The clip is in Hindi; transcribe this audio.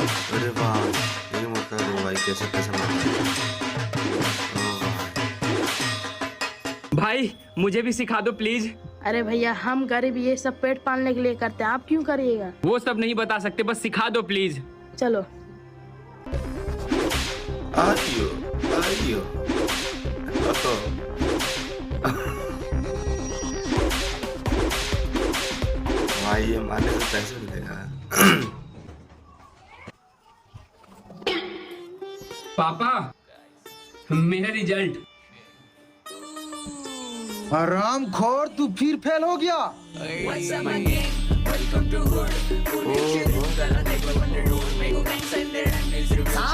अरे वाह! ये मतलब भाई कैसे पैसा मांगा? ओह भाई! भाई मुझे भी सिखा दो प्लीज। अरे भैया हम गरीब ये सब पेट पालने के लिए करते हैं, आप क्यों करिएगा? वो सब नहीं बता सकते, बस सिखा दो प्लीज। चलो। आइयो, आइयो। भाई ये मारने से पैसे मिलेगा। पापा मेरा रिजल्ट। आराम खोर, तू फिर फेल हो गया। ओह